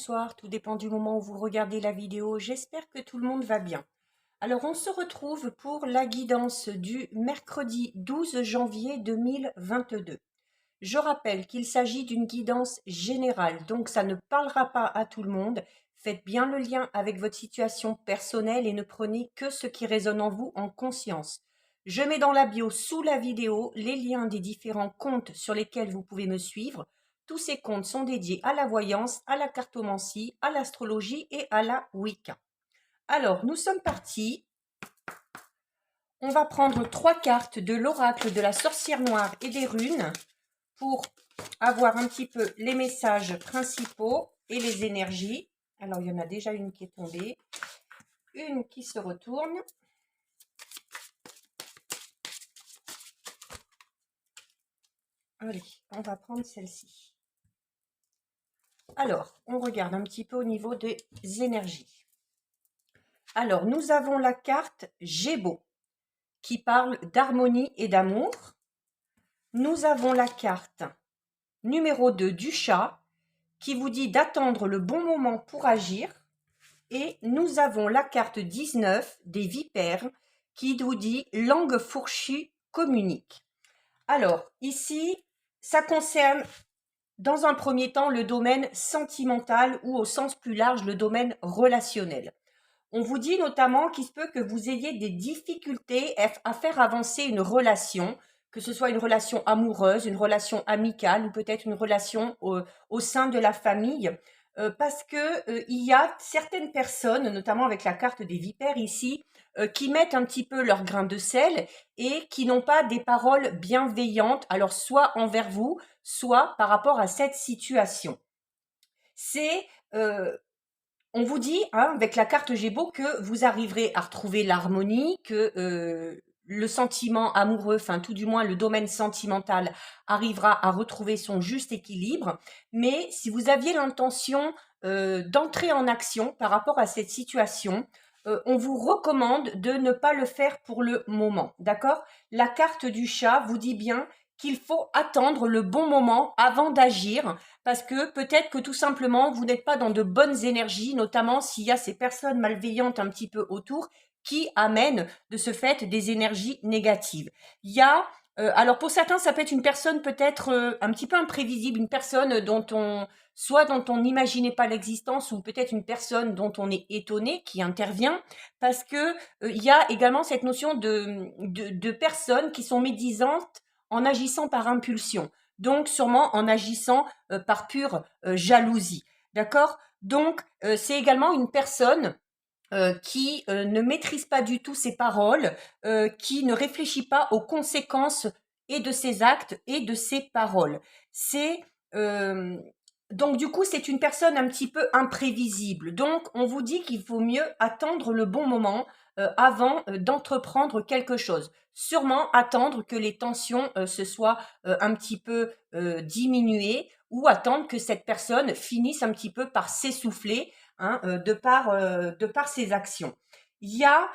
bonsoir, tout dépend du moment où vous regardez la vidéo. J'espère que tout le monde va bien. Alors, on se retrouve pour la guidance du mercredi 12 janvier 2022. Je rappelle qu'il s'agit d'une guidance générale, donc ça ne parlera pas à tout le monde. Faites bien le lien avec votre situation personnelle et ne prenez que ce qui résonne en vous en conscience. Je mets dans la bio sous la vidéo les liens des différents comptes sur lesquels vous pouvez me suivre. Tous ces comptes sont dédiés à la voyance, à la cartomancie, à l'astrologie et à la Wicca. Alors, nous sommes partis. On va prendre 3 cartes de l'oracle de la sorcière noire et des runes pour avoir un petit peu les messages principaux et les énergies. Alors, il y en a déjà une qui est tombée, une qui se retourne. Allez, on va prendre celle-ci. Alors, on regarde un petit peu au niveau des énergies. Alors, nous avons la carte Gémeaux qui parle d'harmonie et d'amour. Nous avons la carte numéro 2 du chat qui vous dit d'attendre le bon moment pour agir. Et nous avons la carte 19 des vipères qui vous dit langue fourchue communique. Alors, ici, ça concerne dans un premier temps le domaine sentimental ou au sens plus large le domaine relationnel. On vous dit notamment qu'il se peut que vous ayez des difficultés à faire avancer une relation, que ce soit une relation amoureuse, une relation amicale ou peut-être une relation au sein de la famille, parce que il y a certaines personnes, notamment avec la carte des vipères ici, qui mettent un petit peu leur grain de sel et qui n'ont pas des paroles bienveillantes, alors soit envers vous, soit par rapport à cette situation. C'est on vous dit, hein, avec la carte Gémeaux, que vous arriverez à retrouver l'harmonie, que le sentiment amoureux, enfin tout du moins le domaine sentimental, arrivera à retrouver son juste équilibre. Mais si vous aviez l'intention d'entrer en action par rapport à cette situation, on vous recommande de ne pas le faire pour le moment, d'accord? La carte du chat vous dit bien qu'il faut attendre le bon moment avant d'agir, parce que peut-être que tout simplement, vous n'êtes pas dans de bonnes énergies, notamment s'il y a ces personnes malveillantes un petit peu autour qui amènent de ce fait des énergies négatives. Il y a, alors pour certains, ça peut être une personne peut-être un petit peu imprévisible, une personne soit dont on n'imaginait pas l'existence, ou peut-être une personne dont on est étonné qui intervient, parce que il y a également cette notion de personnes qui sont médisantes en agissant par impulsion, donc sûrement en agissant par pure jalousie, d'accord? Donc c'est également une personne qui ne maîtrise pas du tout ses paroles, qui ne réfléchit pas aux conséquences et de ses actes et de ses paroles. C'est donc du coup c'est une personne un petit peu imprévisible. Donc on vous dit qu'il faut mieux attendre le bon moment avant d'entreprendre quelque chose. Sûrement attendre que les tensions se soient un petit peu diminuées, ou attendre que cette personne finisse un petit peu par s'essouffler, hein, de par ses actions. Il y a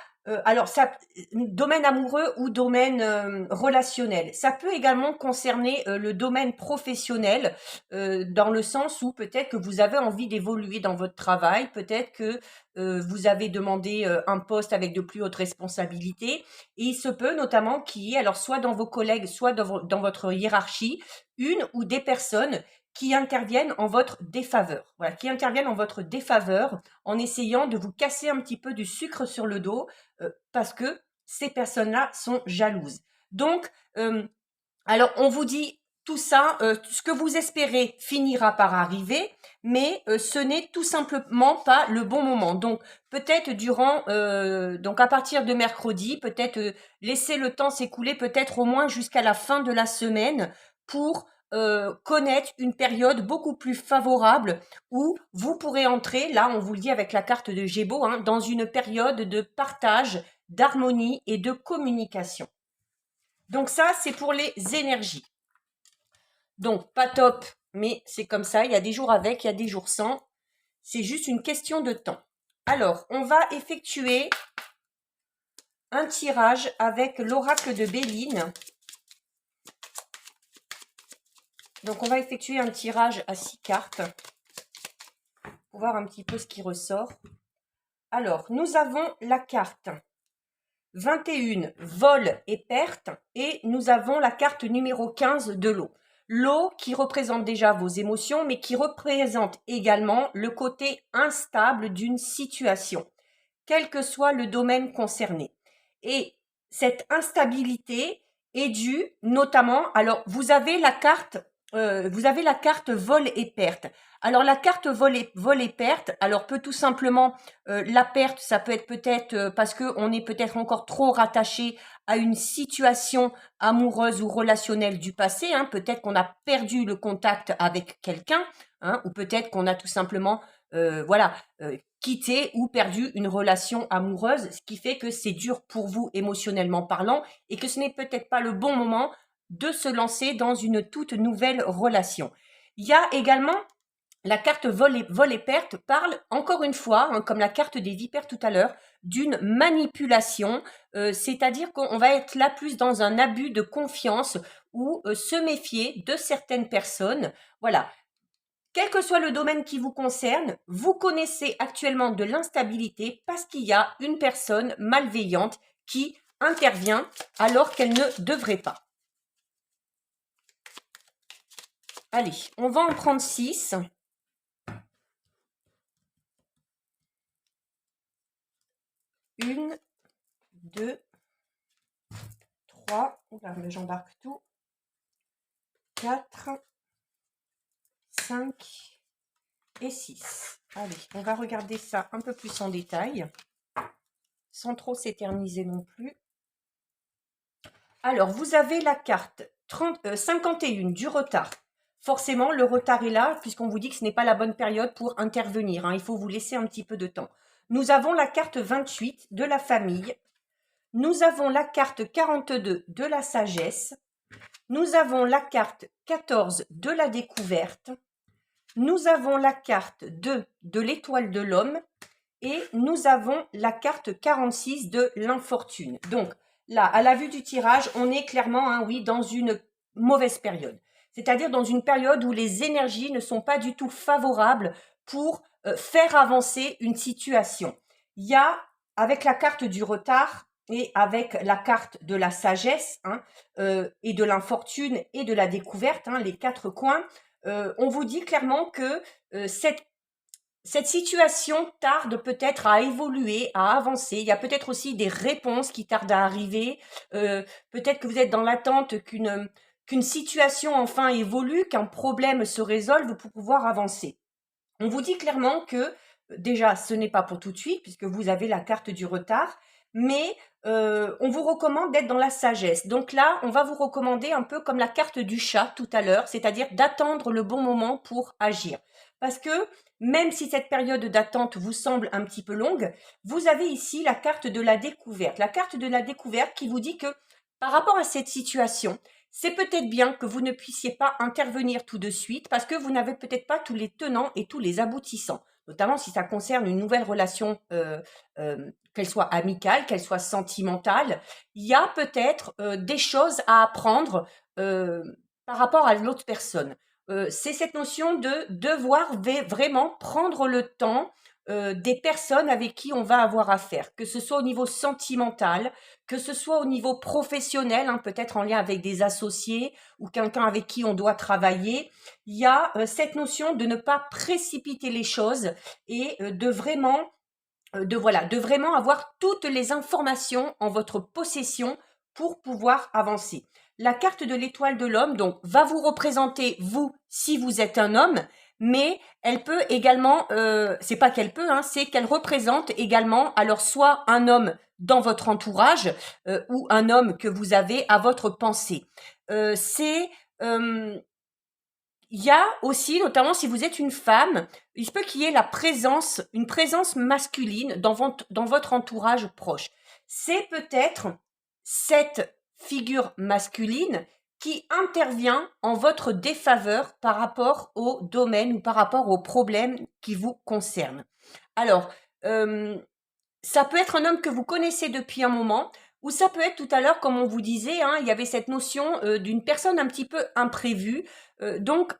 alors ça, domaine amoureux ou domaine relationnel. Ça peut également concerner le domaine professionnel, dans le sens où peut-être que vous avez envie d'évoluer dans votre travail, peut-être que vous avez demandé un poste avec de plus hautes responsabilités, et il se peut notamment qu'il y ait, alors soit dans vos collègues, soit dans votre hiérarchie, une ou des personnes qui interviennent en votre défaveur. Voilà, qui interviennent en votre défaveur en essayant de vous casser un petit peu du sucre sur le dos, parce que ces personnes-là sont jalouses. Donc, alors on vous dit tout ça, ce que vous espérez finira par arriver, mais ce n'est tout simplement pas le bon moment. Donc peut-être donc à partir de mercredi, peut-être laisser le temps s'écouler, peut-être au moins jusqu'à la fin de la semaine, pour connaître une période beaucoup plus favorable où vous pourrez entrer, là on vous le dit avec la carte de Gémeaux, hein, dans une période de partage, d'harmonie et de communication. Donc ça, c'est pour les énergies. Donc pas top, mais c'est comme ça, il y a des jours avec, il y a des jours sans. C'est juste une question de temps. Alors, on va effectuer un tirage avec l'oracle de Béline. Donc on va effectuer un tirage à 6 cartes. pour voir un petit peu ce qui ressort. Alors, nous avons la carte 21, vol et perte, et nous avons la carte numéro 15 de l'eau. L'eau qui représente déjà vos émotions, mais qui représente également le côté instable d'une situation, quel que soit le domaine concerné. Et cette instabilité est due notamment, alors vous avez la carte vol et perte. Alors la carte vol et perte, alors peut tout simplement la perte, ça peut être peut-être parce que on est peut-être encore trop rattaché à une situation amoureuse ou relationnelle du passé. Hein. Peut-être qu'on a perdu le contact avec quelqu'un, hein, ou peut-être qu'on a tout simplement quitté ou perdu une relation amoureuse, ce qui fait que c'est dur pour vous émotionnellement parlant et que ce n'est peut-être pas le bon moment de se lancer dans une toute nouvelle relation. Il y a également la carte vol et perte parle, encore une fois, hein, comme la carte des vipères tout à l'heure, d'une manipulation, c'est-à-dire qu'on va être là plus dans un abus de confiance ou se méfier de certaines personnes. Voilà. Quel que soit le domaine qui vous concerne, vous connaissez actuellement de l'instabilité parce qu'il y a une personne malveillante qui intervient alors qu'elle ne devrait pas. Allez, on va en prendre 6. Une, 2, 3, oula, mais j'embarque tout, 4, 5 et 6. Allez, on va regarder ça un peu plus en détail, sans trop s'éterniser non plus. Alors, vous avez la carte 51 du retard. Forcément, le retard est là, puisqu'on vous dit que ce n'est pas la bonne période pour intervenir. Hein. Il faut vous laisser un petit peu de temps. Nous avons la carte 28 de la famille. Nous avons la carte 42 de la sagesse. Nous avons la carte 14 de la découverte. Nous avons la carte 2 de l'étoile de l'homme. Et nous avons la carte 46 de l'infortune. Donc, là, à la vue du tirage, on est clairement, hein, oui, dans une mauvaise période. C'est-à-dire dans une période où les énergies ne sont pas du tout favorables pour faire avancer une situation. Il y a, avec la carte du retard et avec la carte de la sagesse, hein, et de l'infortune et de la découverte, hein, les 4 coins, on vous dit clairement que cette situation tarde peut-être à évoluer, à avancer. Il y a peut-être aussi des réponses qui tardent à arriver. Peut-être que vous êtes dans l'attente qu'une situation enfin évolue, qu'un problème se résolve pour pouvoir avancer. On vous dit clairement que déjà, ce n'est pas pour tout de suite, puisque vous avez la carte du retard, mais on vous recommande d'être dans la sagesse. Donc là, on va vous recommander un peu comme la carte du chat tout à l'heure, c'est-à-dire d'attendre le bon moment pour agir. Parce que même si cette période d'attente vous semble un petit peu longue, vous avez ici la carte de la découverte. La carte de la découverte qui vous dit que par rapport à cette situation, c'est peut-être bien que vous ne puissiez pas intervenir tout de suite parce que vous n'avez peut-être pas tous les tenants et tous les aboutissants, notamment si ça concerne une nouvelle relation, qu'elle soit amicale, qu'elle soit sentimentale. Il y a peut-être des choses à apprendre par rapport à l'autre personne. C'est cette notion de devoir vraiment prendre le temps des personnes avec qui on va avoir affaire, que ce soit au niveau sentimental, que ce soit au niveau professionnel, hein, peut-être en lien avec des associés ou quelqu'un avec qui on doit travailler. Il y a cette notion de ne pas précipiter les choses et de vraiment avoir toutes les informations en votre possession pour pouvoir avancer. La carte de l'étoile de l'homme, donc, va vous représenter, vous, si vous êtes un homme, mais elle peut également, c'est pas qu'elle peut, hein, c'est qu'elle représente également, alors soit un homme dans votre entourage ou un homme que vous avez à votre pensée. Il y a aussi, notamment si vous êtes une femme, il se peut qu'il y ait une présence masculine dans votre entourage proche. C'est peut-être cette figure masculine qui intervient en votre défaveur par rapport au domaine ou par rapport aux problèmes qui vous concernent. Alors, ça peut être un homme que vous connaissez depuis un moment, ou ça peut être tout à l'heure, comme on vous disait, hein, il y avait cette notion d'une personne un petit peu imprévue. Donc,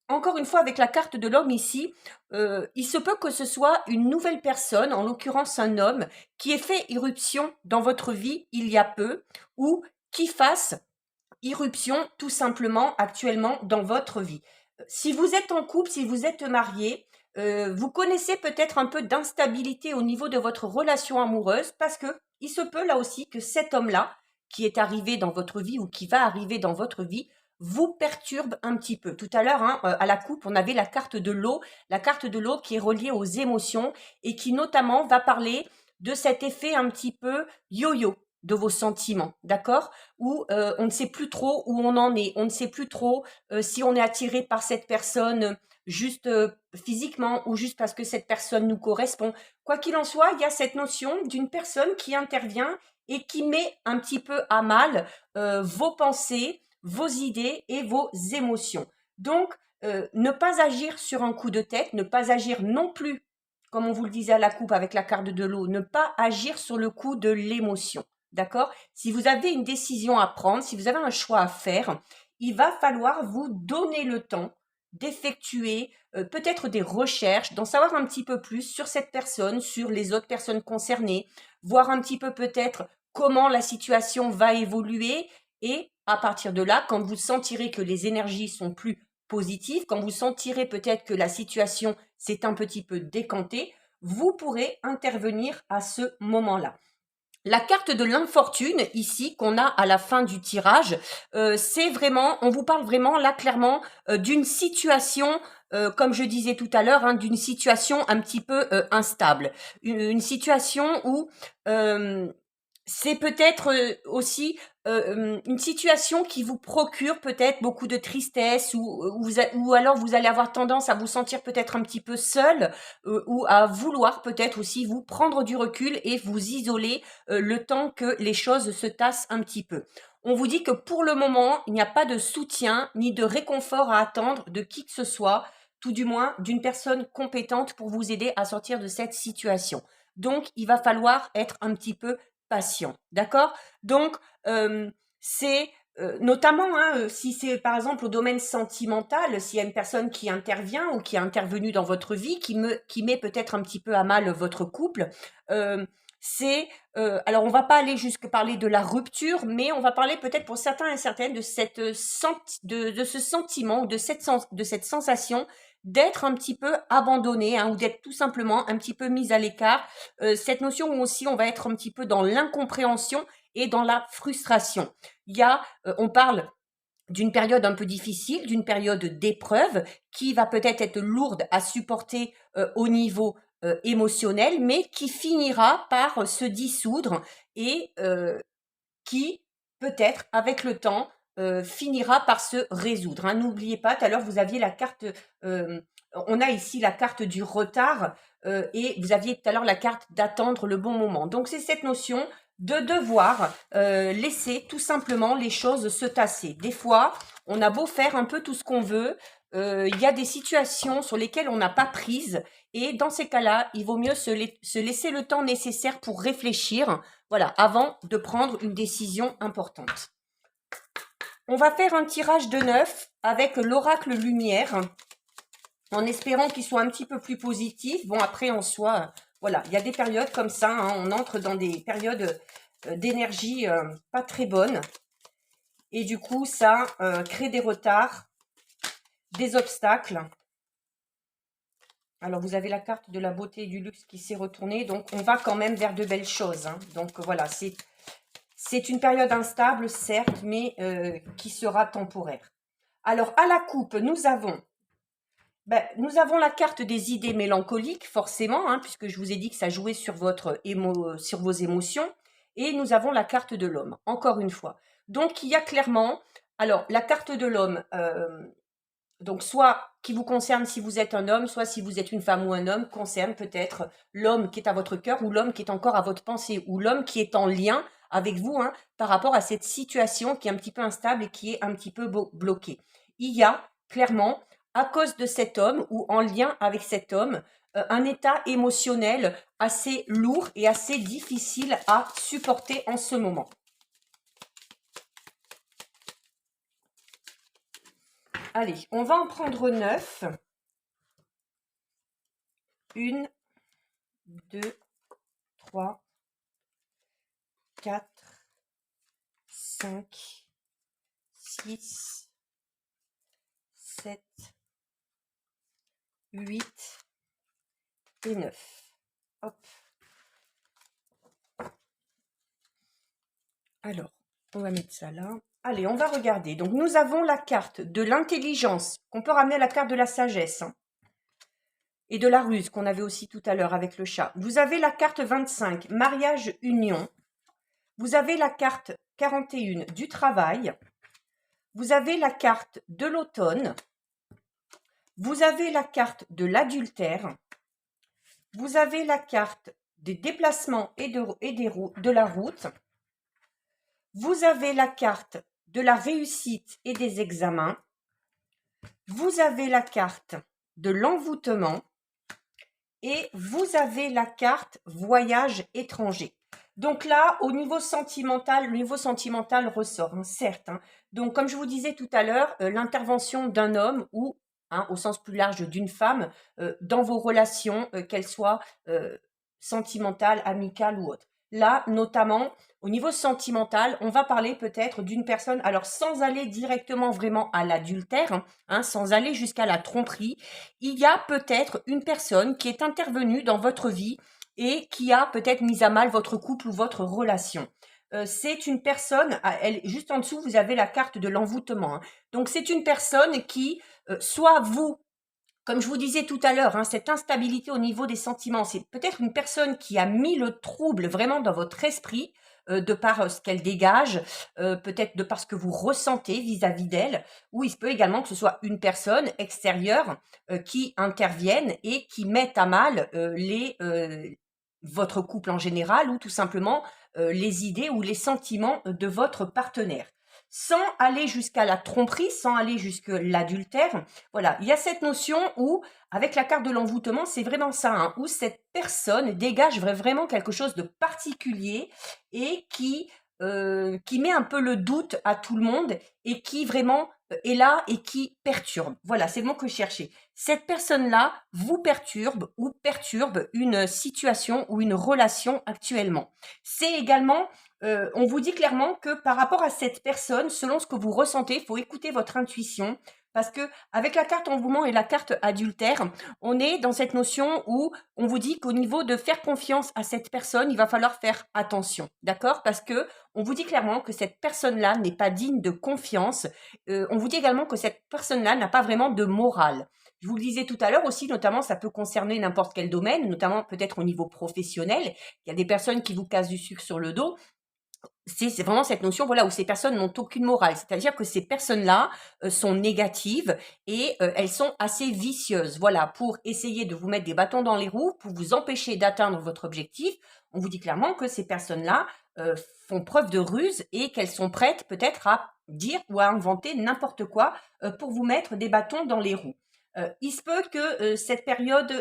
encore une fois, avec la carte de l'homme ici, il se peut que ce soit une nouvelle personne, en l'occurrence un homme, qui ait fait irruption dans votre vie il y a peu, ou qui fasse irruption tout simplement actuellement dans votre vie. Si vous êtes en couple, si vous êtes marié, vous connaissez peut-être un peu d'instabilité au niveau de votre relation amoureuse parce que il se peut là aussi que cet homme-là qui est arrivé dans votre vie ou qui va arriver dans votre vie vous perturbe un petit peu. Tout à l'heure, hein, à la coupe, on avait la carte de l'eau qui est reliée aux émotions et qui notamment va parler de cet effet un petit peu yo-yo de vos sentiments, d'accord? Où on ne sait plus trop où on en est, on ne sait plus trop si on est attiré par cette personne juste physiquement ou juste parce que cette personne nous correspond. Quoi qu'il en soit, il y a cette notion d'une personne qui intervient et qui met un petit peu à mal vos pensées, vos idées et vos émotions. Donc, ne pas agir sur un coup de tête, ne pas agir non plus, comme on vous le disait à la coupe avec la carte de l'eau, ne pas agir sur le coup de l'émotion. D'accord? Si vous avez une décision à prendre, si vous avez un choix à faire, il va falloir vous donner le temps d'effectuer peut-être des recherches, d'en savoir un petit peu plus sur cette personne, sur les autres personnes concernées, voir un petit peu peut-être comment la situation va évoluer et à partir de là, quand vous sentirez que les énergies sont plus positives, quand vous sentirez peut-être que la situation s'est un petit peu décantée, vous pourrez intervenir à ce moment-là. La carte de l'infortune ici qu'on a à la fin du tirage, c'est vraiment, on vous parle vraiment là clairement d'une situation, comme je disais tout à l'heure, hein, d'une situation un petit peu instable, une situation où c'est peut-être aussi une situation qui vous procure peut-être beaucoup de tristesse ou alors vous allez avoir tendance à vous sentir peut-être un petit peu seul ou à vouloir peut-être aussi vous prendre du recul et vous isoler le temps que les choses se tassent un petit peu. On vous dit que pour le moment, il n'y a pas de soutien ni de réconfort à attendre de qui que ce soit, tout du moins d'une personne compétente pour vous aider à sortir de cette situation. Donc, il va falloir être un petit peu patient, d'accord? Donc, c'est notamment hein, si c'est par exemple au domaine sentimental, s'il y a une personne qui intervient ou qui est intervenue dans votre vie, qui met peut-être un petit peu à mal votre couple, c'est alors on va pas aller jusque parler de la rupture, mais on va parler peut-être pour certains et certaines de de ce sentiment ou de cette sensation d'être un petit peu abandonné hein, ou d'être tout simplement un petit peu mis à l'écart. Cette notion où aussi on va être un petit peu dans l'incompréhension et dans la frustration. Il y a, on parle d'une période un peu difficile, d'une période d'épreuve qui va peut-être être lourde à supporter au niveau émotionnel, mais qui finira par se dissoudre et qui, peut-être, avec le temps, finira par se résoudre. Hein. N'oubliez pas, tout à l'heure, vous aviez la carte, on a ici la carte du retard et vous aviez tout à l'heure la carte d'attendre le bon moment. Donc, c'est cette notion de devoir laisser tout simplement les choses se tasser. Des fois, on a beau faire un peu tout ce qu'on veut, il y a des situations sur lesquelles on n'a pas prise et dans ces cas-là, il vaut mieux se laisser le temps nécessaire pour réfléchir, voilà, avant de prendre une décision importante. On va faire un tirage de 9 avec l'oracle lumière, en espérant qu'il soit un petit peu plus positif. Bon, après, en soi, voilà, il y a des périodes comme ça, hein, on entre dans des périodes d'énergie pas très bonnes. Et du coup, ça crée des retards, des obstacles. Alors, vous avez la carte de la beauté et du luxe qui s'est retournée. Donc, on va quand même vers de belles choses. Hein. Donc, voilà, c'est une période instable, certes, mais qui sera temporaire. Alors, à la coupe, nous avons la carte des idées mélancoliques, forcément, hein, puisque je vous ai dit que ça jouait sur sur vos émotions. Et nous avons la carte de l'homme, encore une fois. Donc, il y a clairement... Alors, la carte de l'homme... donc, soit qui vous concerne si vous êtes un homme, soit si vous êtes une femme ou un homme, concerne peut-être l'homme qui est à votre cœur ou l'homme qui est encore à votre pensée ou l'homme qui est en lien avec vous hein, par rapport à cette situation qui est un petit peu instable et qui est un petit peu bloquée. Il y a clairement, à cause de cet homme ou en lien avec cet homme, un état émotionnel assez lourd et assez difficile à supporter en ce moment. Allez, on va en prendre 9. 1, 2, 3, 4, 5, 6, 7, 8 et 9. Hop. Alors, on va mettre ça là. Allez, on va regarder. Donc, nous avons la carte de l'intelligence, qu'on peut ramener à la carte de la sagesse, hein, et de la ruse, qu'on avait aussi tout à l'heure avec le chat. Vous avez la carte 25, mariage, union. Vous avez la carte 41 du travail. Vous avez la carte de l'automne. Vous avez la carte de l'adultère. Vous avez la carte des déplacements et de la route. Vous avez la carte de la réussite et des examens. Vous avez la carte de l'envoûtement. Et vous avez la carte voyage étranger. Donc là, au niveau sentimental, le niveau sentimental ressort, hein, certes. Hein. Donc, comme je vous disais tout à l'heure, l'intervention d'un homme ou, hein, au sens plus large, d'une femme, dans vos relations, qu'elles soient sentimentales, amicales ou autres. Là, notamment, au niveau sentimental, on va parler peut-être d'une personne, alors sans aller directement vraiment à l'adultère, hein, sans aller jusqu'à la tromperie, il y a peut-être une personne qui est intervenue dans votre vie et qui a peut-être mis à mal votre couple ou votre relation. C'est une personne, juste en dessous, vous avez la carte de l'envoûtement. Hein. Donc, c'est une personne qui, soit vous, comme je vous disais tout à l'heure, hein, cette instabilité au niveau des sentiments, c'est peut-être une personne qui a mis le trouble vraiment dans votre esprit, de par ce qu'elle dégage, peut-être de par ce que vous ressentez vis-à-vis d'elle, ou il se peut également que ce soit une personne extérieure qui intervienne et qui mette à mal votre couple en général, ou tout simplement les idées ou les sentiments de votre partenaire. Sans aller jusqu'à la tromperie, sans aller jusqu'à l'adultère. Voilà, il y a cette notion où, avec la carte de l'envoûtement, c'est vraiment ça, hein, où cette personne dégage vraiment quelque chose de particulier et qui met un peu le doute à tout le monde et qui vraiment est là et qui perturbe. Voilà, c'est le mot que je cherchais. Cette personne-là vous perturbe ou perturbe une situation ou une relation actuellement. C'est également on vous dit clairement que par rapport à cette personne, selon ce que vous ressentez, il faut écouter votre intuition. Parce que avec la carte envoûtement et la carte adultère, on est dans cette notion où on vous dit qu'au niveau de faire confiance à cette personne, il va falloir faire attention, d'accord? Parce que on vous dit clairement que cette personne-là n'est pas digne de confiance. On vous dit également que cette personne-là n'a pas vraiment de morale. Je vous le disais tout à l'heure aussi, notamment, ça peut concerner n'importe quel domaine, notamment peut-être au niveau professionnel. Il y a des personnes qui vous cassent du sucre sur le dos. C'est vraiment cette notion, voilà, où ces personnes n'ont aucune morale. C'est-à-dire que ces personnes-là sont négatives et elles sont assez vicieuses. Voilà, pour essayer de vous mettre des bâtons dans les roues, pour vous empêcher d'atteindre votre objectif. On vous dit clairement que ces personnes-là font preuve de ruse et qu'elles sont prêtes peut-être à dire ou à inventer n'importe quoi pour vous mettre des bâtons dans les roues. Il se peut que cette période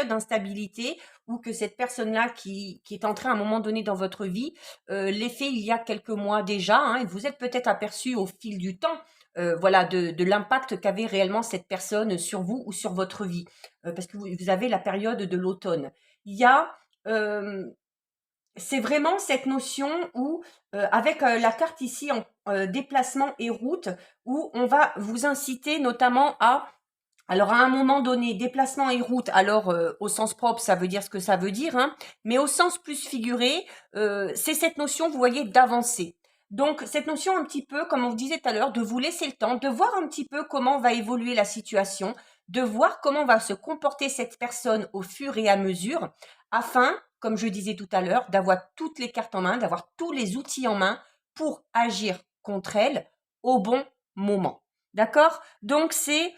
d'instabilité ou que cette personne-là qui est entrée à un moment donné dans votre vie, l'ait fait il y a quelques mois déjà, hein, et vous êtes peut-être aperçu au fil du temps, voilà, de l'impact qu'avait réellement cette personne sur vous ou sur votre vie, parce que vous avez la période de l'automne. Il y a c'est vraiment cette notion où, avec la carte ici en déplacement et route, où on va vous inciter notamment à, alors à un moment donné, déplacement et route, alors au sens propre, ça veut dire ce que ça veut dire, hein, mais au sens plus figuré, c'est cette notion, vous voyez, d'avancer. Donc cette notion un petit peu, comme on vous disait tout à l'heure, de vous laisser le temps, de voir un petit peu comment va évoluer la situation, de voir comment va se comporter cette personne au fur et à mesure, afin, comme je disais tout à l'heure, d'avoir toutes les cartes en main, d'avoir tous les outils en main pour agir contre elle au bon moment. D'accord? Donc c'est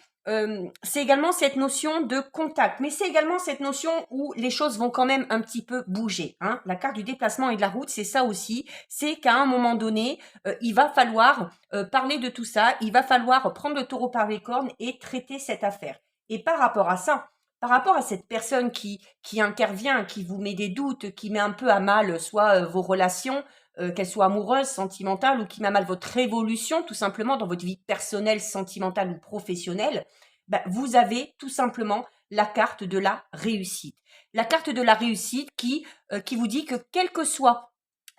également cette notion de contact, mais c'est également cette notion où les choses vont quand même un petit peu bouger. Hein. La carte du déplacement et de la route, c'est ça aussi. C'est qu'à un moment donné, il va falloir parler de tout ça, il va falloir prendre le taureau par les cornes et traiter cette affaire. Et par rapport à ça, par rapport à cette personne qui intervient, qui vous met des doutes, qui met un peu à mal soit vos relations, qu'elle soit amoureuse, sentimentale ou qui met à mal votre évolution tout simplement dans votre vie personnelle, sentimentale ou professionnelle, ben, vous avez tout simplement la carte de la réussite. La carte de la réussite qui vous dit que quelle que soit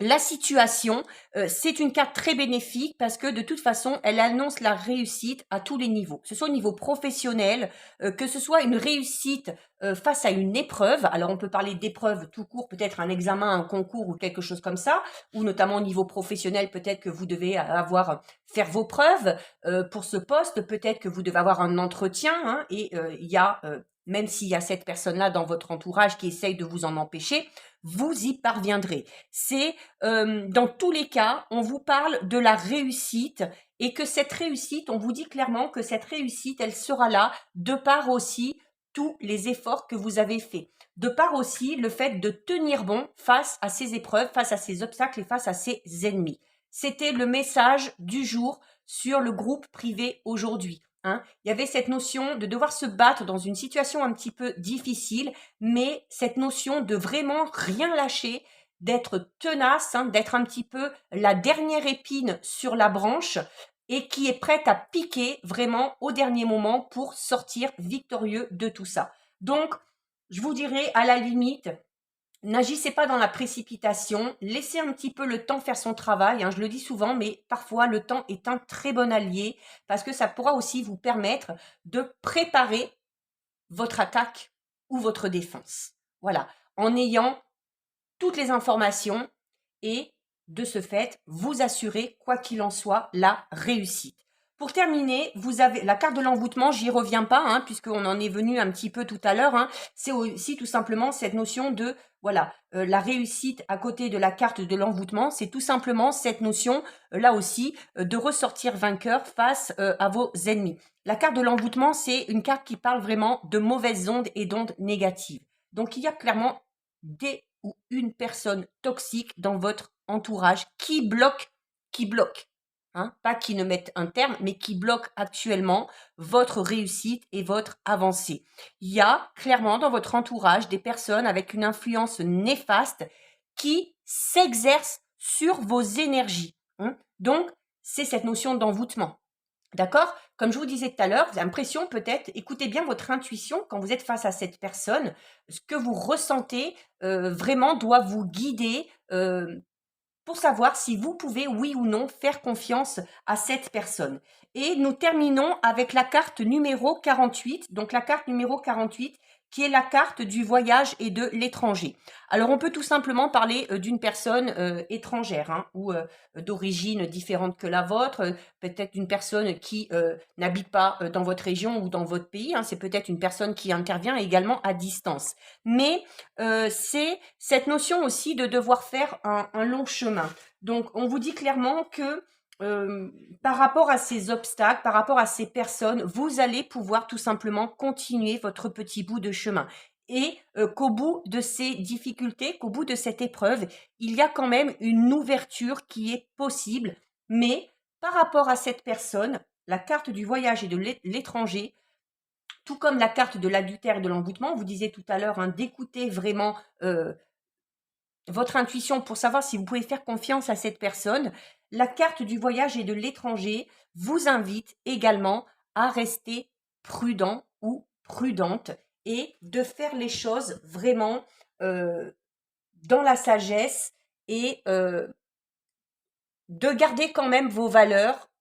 la situation, c'est une carte très bénéfique parce que de toute façon, elle annonce la réussite à tous les niveaux. Que ce soit au niveau professionnel, que ce soit une réussite face à une épreuve. Alors on peut parler d'épreuve tout court, peut-être un examen, un concours ou quelque chose comme ça, ou notamment au niveau professionnel, peut-être que vous devez faire vos preuves pour ce poste, peut-être que vous devez avoir un entretien, hein, et il y a même s'il y a cette personne-là dans votre entourage qui essaye de vous en empêcher, vous y parviendrez. C'est dans tous les cas, on vous parle de la réussite et que cette réussite, on vous dit clairement que cette réussite, elle sera là de par aussi tous les efforts que vous avez faits. De par aussi le fait de tenir bon face à ces épreuves, face à ces obstacles et face à ces ennemis. C'était le message du jour sur le groupe privé aujourd'hui. Hein. Il y avait cette notion de devoir se battre dans une situation un petit peu difficile, mais cette notion de vraiment rien lâcher, d'être tenace, hein, d'être un petit peu la dernière épine sur la branche et qui est prête à piquer vraiment au dernier moment pour sortir victorieux de tout ça. Donc, je vous dirais à la limite, n'agissez pas dans la précipitation, laissez un petit peu le temps faire son travail, hein, je le dis souvent, mais parfois le temps est un très bon allié parce que ça pourra aussi vous permettre de préparer votre attaque ou votre défense. Voilà, en ayant toutes les informations et de ce fait, vous assurer, quoi qu'il en soit, la réussite. Pour terminer, vous avez la carte de l'envoûtement, j'y reviens pas, hein, puisqu'on en est venu un petit peu tout à l'heure. Hein, c'est aussi tout simplement cette notion de, voilà, la réussite à côté de la carte de l'envoûtement, c'est tout simplement cette notion, là aussi, de ressortir vainqueur face à vos ennemis. La carte de l'envoûtement, c'est une carte qui parle vraiment de mauvaises ondes et d'ondes négatives. Donc, il y a clairement des ou une personne toxique dans votre entourage qui bloque, hein, pas qui ne mette un terme, mais qui bloque actuellement votre réussite et votre avancée. Il y a clairement dans votre entourage des personnes avec une influence néfaste qui s'exercent sur vos énergies. Hein. Donc, c'est cette notion d'envoûtement. D'accord? Comme je vous disais tout à l'heure, vous avez l'impression peut-être, écoutez bien votre intuition quand vous êtes face à cette personne, ce que vous ressentez vraiment doit vous guider pour savoir si vous pouvez, oui ou non, faire confiance à cette personne. Et nous terminons avec la carte numéro 48. Donc la carte numéro 48 qui est la carte du voyage et de l'étranger. Alors on peut tout simplement parler d'une personne étrangère, hein, ou d'origine différente que la vôtre, peut-être d'une personne qui n'habite pas dans votre région ou dans votre pays, hein, c'est peut-être une personne qui intervient également à distance. Mais c'est cette notion aussi de devoir faire un long chemin. Donc on vous dit clairement que par rapport à ces obstacles, par rapport à ces personnes, vous allez pouvoir tout simplement continuer votre petit bout de chemin. Et qu'au bout de ces difficultés, qu'au bout de cette épreuve, il y a quand même une ouverture qui est possible. Mais par rapport à cette personne, la carte du voyage et de l'étranger, tout comme la carte de l'adultère et de l'envoûtement, vous disiez tout à l'heure, hein, d'écouter vraiment votre intuition pour savoir si vous pouvez faire confiance à cette personne, la carte du voyage et de l'étranger vous invite également à rester prudent ou prudente et de faire les choses vraiment dans la sagesse et de garder quand même vos valeurs,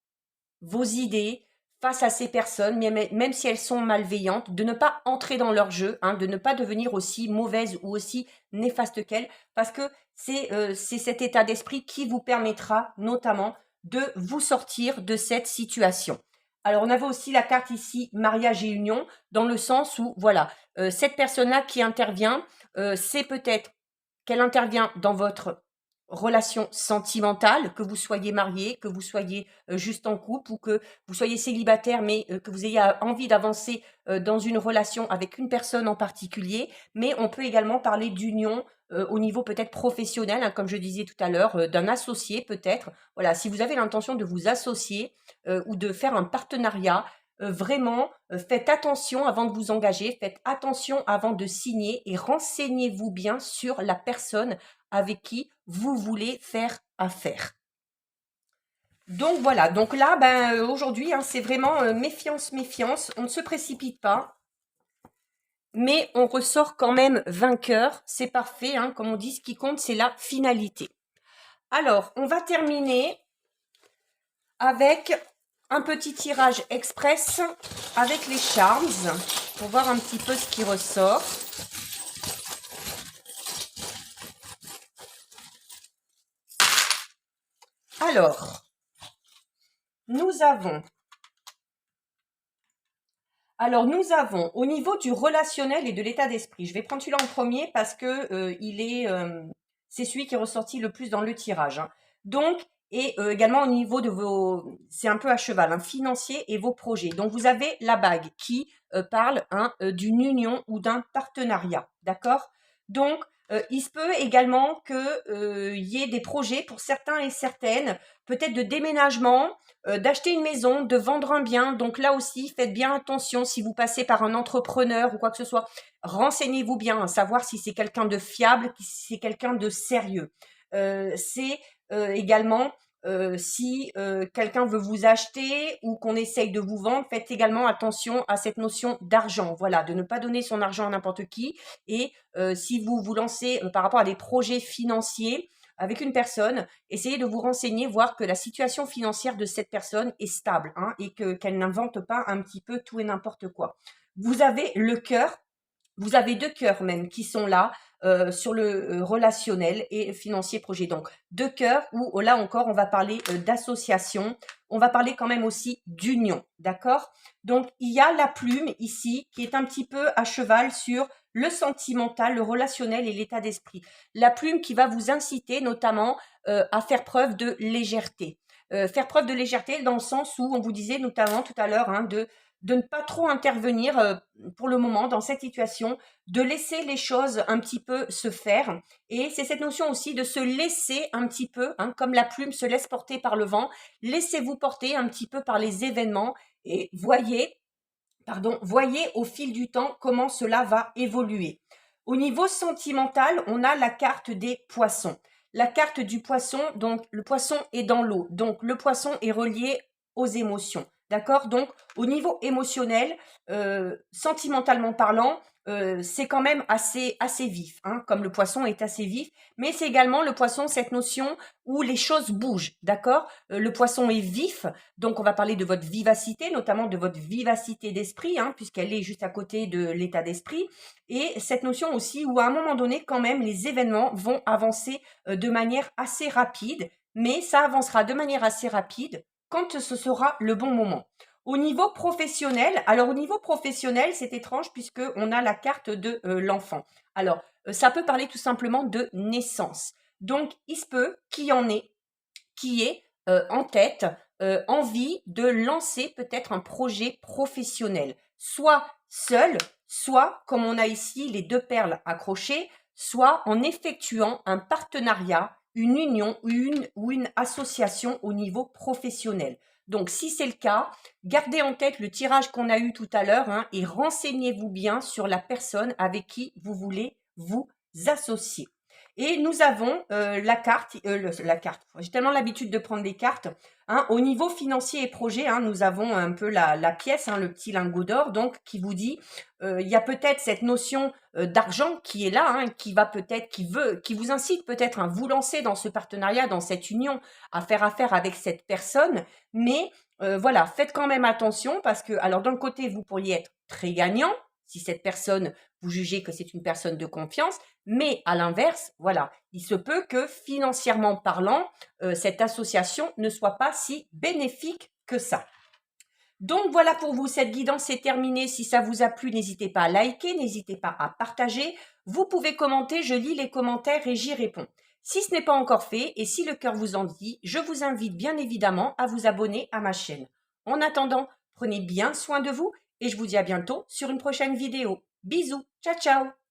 vos idées face à ces personnes, même si elles sont malveillantes, de ne pas entrer dans leur jeu, hein, de ne pas devenir aussi mauvaise ou aussi néfaste qu'elles, parce que c'est cet état d'esprit qui vous permettra notamment de vous sortir de cette situation. Alors on avait aussi la carte ici mariage et union, dans le sens où voilà, cette personne-là qui intervient, c'est peut-être qu'elle intervient dans votre relation sentimentale, que vous soyez marié, que vous soyez juste en couple ou que vous soyez célibataire mais que vous ayez envie d'avancer dans une relation avec une personne en particulier, mais on peut également parler d'union au niveau peut-être professionnel, hein, comme je disais tout à l'heure, d'un associé peut-être. Voilà, si vous avez l'intention de vous associer ou de faire un partenariat, vraiment, faites attention avant de vous engager, faites attention avant de signer et renseignez-vous bien sur la personne avec qui vous voulez faire à faire. Donc voilà, donc là, aujourd'hui, hein, c'est vraiment méfiance, méfiance. On ne se précipite pas, mais on ressort quand même vainqueur. C'est parfait, hein, comme on dit, ce qui compte, c'est la finalité. Alors, on va terminer avec un petit tirage express avec les charms pour voir un petit peu ce qui ressort. Alors, nous avons au niveau du relationnel et de l'état d'esprit. Je vais prendre celui-là en premier parce que c'est celui qui est ressorti le plus dans le tirage, hein. Donc, et également au niveau de c'est un peu à cheval, hein, financier et vos projets. Donc, vous avez la bague qui parle, hein, d'une union ou d'un partenariat, d'accord? Donc, il se peut également que y ait des projets pour certains et certaines, peut-être de déménagement, d'acheter une maison, de vendre un bien. Donc là aussi, faites bien attention si vous passez par un entrepreneur ou quoi que ce soit. Renseignez-vous bien, à savoir si c'est quelqu'un de fiable, si c'est quelqu'un de sérieux. C'est également si quelqu'un veut vous acheter ou qu'on essaye de vous vendre, faites également attention à cette notion d'argent. Voilà, de ne pas donner son argent à n'importe qui. Et si vous vous lancez par rapport à des projets financiers, avec une personne, essayez de vous renseigner, voir que la situation financière de cette personne est stable, hein, et qu'elle n'invente pas un petit peu tout et n'importe quoi. Vous avez le cœur, vous avez 2 cœurs même qui sont là sur le relationnel et financier projet. Donc 2 cœurs où là encore on va parler d'association, on va parler quand même aussi d'union, d'accord? Donc il y a la plume ici qui est un petit peu à cheval sur le sentimental, le relationnel et l'état d'esprit. La plume qui va vous inciter notamment à faire preuve de légèreté. Faire preuve de légèreté dans le sens où on vous disait notamment tout à l'heure, hein, de ne pas trop intervenir pour le moment dans cette situation, de laisser les choses un petit peu se faire. Et c'est cette notion aussi de se laisser un petit peu, hein, comme la plume se laisse porter par le vent, laissez-vous porter un petit peu par les événements et voyez au fil du temps comment cela va évoluer. Au niveau sentimental, on a la carte des poissons. La carte du poisson, donc le poisson est dans l'eau, donc le poisson est relié aux émotions. D'accord? Donc, au niveau émotionnel, sentimentalement parlant, c'est quand même assez vif, hein, comme le poisson est assez vif, mais c'est également le poisson, cette notion où les choses bougent, d'accord? Le poisson est vif, donc on va parler de votre vivacité, notamment de votre vivacité d'esprit, hein, puisqu'elle est juste à côté de l'état d'esprit, et cette notion aussi où à un moment donné, quand même, les événements vont avancer de manière assez rapide, mais ça avancera de manière assez rapide quand ce sera le bon moment. Au niveau professionnel, alors au niveau professionnel, c'est étrange puisque on a la carte de l'enfant. Alors, ça peut parler tout simplement de naissance. Donc, il se peut qu'il y en ait qui est en tête envie de lancer peut-être un projet professionnel, soit seul, soit comme on a ici les 2 perles accrochées, soit en effectuant un partenariat, une union ou une association au niveau professionnel. Donc, si c'est le cas, gardez en tête le tirage qu'on a eu tout à l'heure, hein, et renseignez-vous bien sur la personne avec qui vous voulez vous associer. Et nous avons la carte. J'ai tellement l'habitude de prendre des cartes. Hein, au niveau financier et projet, hein, nous avons un peu la pièce, hein, le petit lingot d'or, donc qui vous dit, il y a peut-être cette notion d'argent qui est là, hein, qui vous incite peut-être à vous lancer dans ce partenariat, dans cette union, à faire affaire avec cette personne. Mais voilà, faites quand même attention parce que, alors d'un côté, vous pourriez être très gagnant si cette personne, vous jugez que c'est une personne de confiance, mais à l'inverse, voilà, il se peut que financièrement parlant, cette association ne soit pas si bénéfique que ça. Donc voilà pour vous, cette guidance est terminée. Si ça vous a plu, n'hésitez pas à liker, n'hésitez pas à partager. Vous pouvez commenter, je lis les commentaires et j'y réponds. Si ce n'est pas encore fait et si le cœur vous en dit, je vous invite bien évidemment à vous abonner à ma chaîne. En attendant, prenez bien soin de vous et je vous dis à bientôt sur une prochaine vidéo. Bisous, ciao ciao!